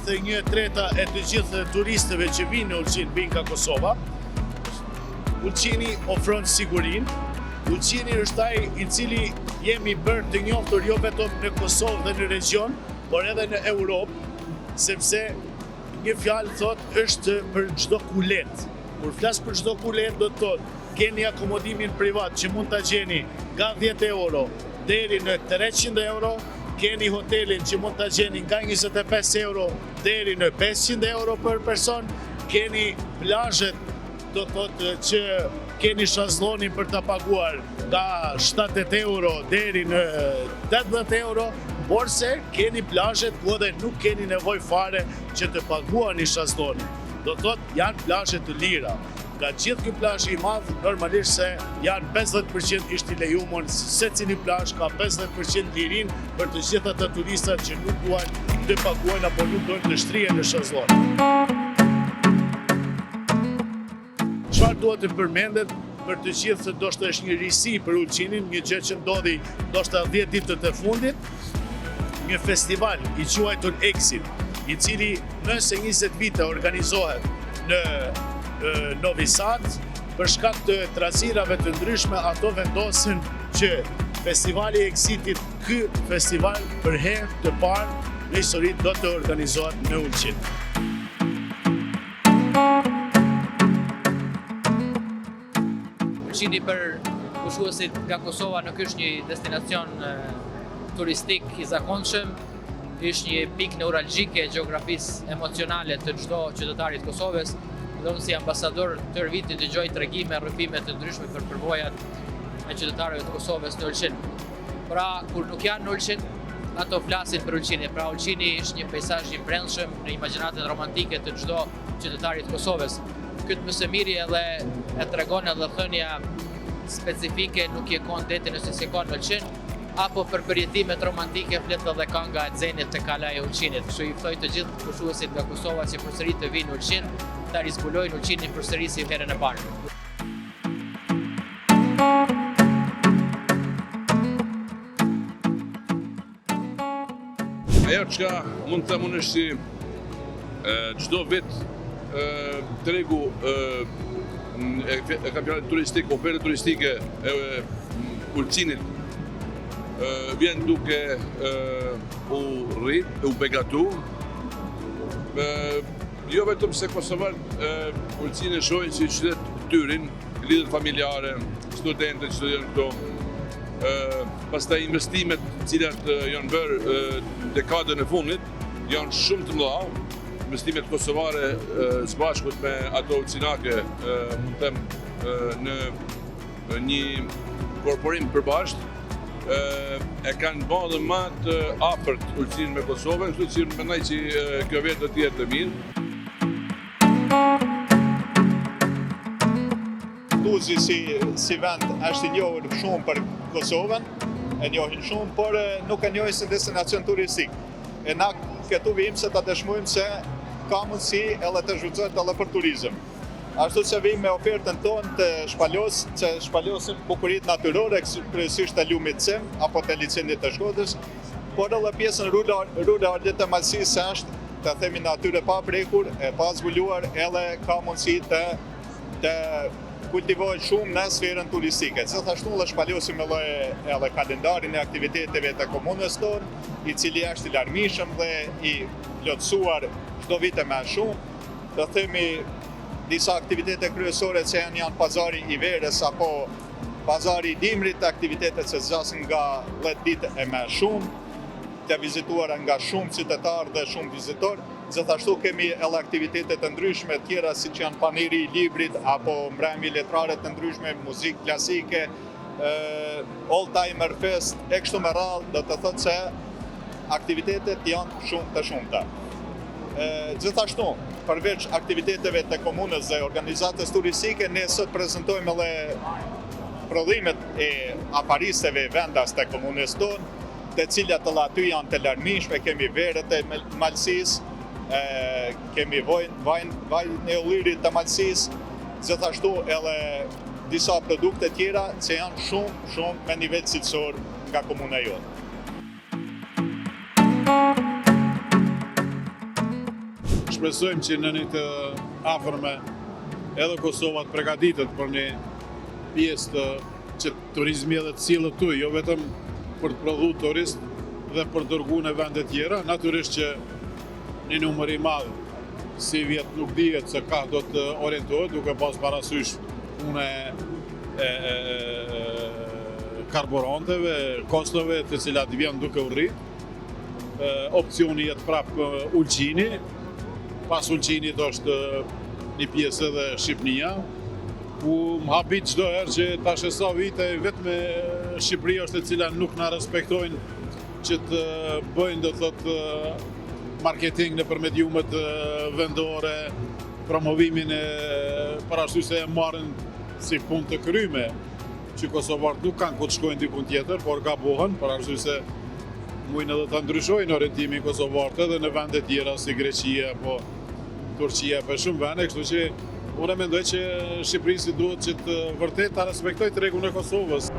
rreth 1/3 e të gjithë turistëve që vinë në Ulqin vinë nga Kosova. Ulqini ofron sigurinë. Ulqini është ai i cili jemi bërë të njohur jo vetëm në Kosovë dhe në region, por edhe në Europë, sepse një fjalë thot është për çdo kulet. Kur flas për çdo kulet do të thotë keni akomodimin privat që mund ta gjeni nga 10 euro deri në 300 euro, keni hotelin që mund ta gjeni nga 25 euro deri në 500 euro për person, keni plazhet do të thotë që keni shazlonin për ta paguar nga 70 euro deri në 80 euro, por se keni plazhet ku edhe nuk keni nevojë fare që të paguani shazlonin. Do thotë janë plazhe të lira. Nga gjithë ky plazh i madh, normalisht se janë 50% ishte i lejuar, secili plazh ka 50% lirinë për të gjithë ata turistat që nuk duan të paguajnë apo nuk duan të shtrihen në shazlon. Çfarë duhet të përmendet për të gjithë, ndoshta është një risi për Ulqinin, një gjë që ndodhi ndoshta 10 ditët e fundit, një festival i quajtur Exit, i cili nëse 20 vite organizohet në Novi Sad, për shkak të trazirave të ndryshme, ato vendosin që festivali Exitit, ky festival për herë të parë në histori do të organizohet në Ulqin. Ulqini për pushuesit nga Kosova nuk është një destinacion turistik i zakonshëm, është një pikë neuralgjike e gjeografisë emocionale të çdo qytetarit të Kosovës. Dhe unë si ambasador tërë vitin dëgjoj tregime, rrëfime të ndryshme për përvojat e qytetarëve të Kosovës në Ulqin. Pra, kur nuk janë në Ulqin, ato flasin për Ulqinin. Pra, Ulqini është një peizazh i brendshëm në imagjinatën romantike të çdo qytetarit të Kosovës. Këtë më së miri edhe e tregon edhe thënia specifike nuk je kon deti nëse si kon në Ulqin, apo për përjetimet romantike flet edhe kënga e Xenit të Kalaja e Ulqinit. Kështu i ftoj të gjithë pushuesit nga Kosova që përsëri të vinë në Ulqin, ta rizbulojnë Ulqinin përsëri si herën e parë. Ajo që mund të mund është si çdo vit tregu e kampionatit turistik, ofertë turistike e Ulqinit vjen duke u begatu. Jo vetëm se kosovarët Ulqinin e shohin si qytet tyrin, lidhjet familjare, studentët që studiojnë këto. Pastaj investimet të cilat janë bërë dekadën e fundit janë shumë të mëdha. Investimet kosovare së bashkut me ato ulqinake mund të them në një korporim përbashkët e kanë bërë dhe më të afërt Ulqinin me Kosovën, kështu që mendoj që kjo vjet do të jetë të mirë. Tuzi si vend është i njohur shumë për Kosovën, e njohin shumë, por nuk e njohin si destinacion turistik. E na këtu vim se ta dëshmojmë se ka mundësi edhe të zhvillohet edhe për turizëm. Ashtu që vim me ofertën tonë të shpalosim bukuritë natyrore, kryesisht të lumit Cem apo të liçenit të Shkodrës, por edhe pjesën rurale të Malësisë është, të themi, natyrë pa prekur, e pa zbuluar, edhe ka mundësi të kultivohet shumë në sferën turistike. Gjithashtu dhe shpalosim edhe kalendarin e aktiviteteve të komunës tonë, i cili është i larmishëm dhe i plotësuar çdo vit më shumë. Të themi disa aktivitete kryesore që janë pazari i verës apo pazari i dimrit, aktivitetet që zgjasin nga 10 ditë e më shumë, të vizituara nga shumë qytetarë dhe shumë vizitorë. Gjithashtu kemi edhe aktivitete të ndryshme tjera si që janë paneri i librit apo mbrëmje letrare të ndryshme, muzikë klasike, old timer fest, e kështu me radhë, do të thotë se aktivitetet janë shumë të shumta. Gjithashtu, përveç aktiviteteve të komunës dhe organizatës turistike, ne sot prezantojmë edhe prodhimet e aparisteve vendas të komunës tonë, të cilat edhe aty janë të larmishme, kemi verët e Malësisë, kemi vajin e ullirit të Malësisë, gjithashtu edhe disa produkte tjera që janë shumë me nivel cilësor nga komuna jonë. shpresojmë që në një të afërme edhe Kosova të përgatitet për një pjesë të që turizmi edhe të cilët tu, jo vetëm për të prodhu turist dhe për dërgu në vende tjera, natyrisht që një numër i madh si vjet nuk dihet se ka do të orientohet, duke pas parasysh punë karburanteve, kostove të cilat vjen duke u rrit. Opcioni jetë prapë Ulqini, pas Ulqinit është një pjesë edhe Shqipnia, ku më habit çdo herë që tash e sa vite vetëm Shqipëria është e cila nuk na respektojnë që të bëjnë do thotë marketing në mediumet vendore, promovimin e parasysh se e marrin si punë të kryme, që kosovarët nuk kanë ku të shkojnë dikun tjetër, por gabohen, parasysh se mujnë edhe të ndryshojnë orientimin kosovarët edhe në vende tjera si Greqia apo Turqia për shumë vende, kështu që unë mendoj që Shqipërisi duhet që të vërtet ta respektojë tregun e Kosovës.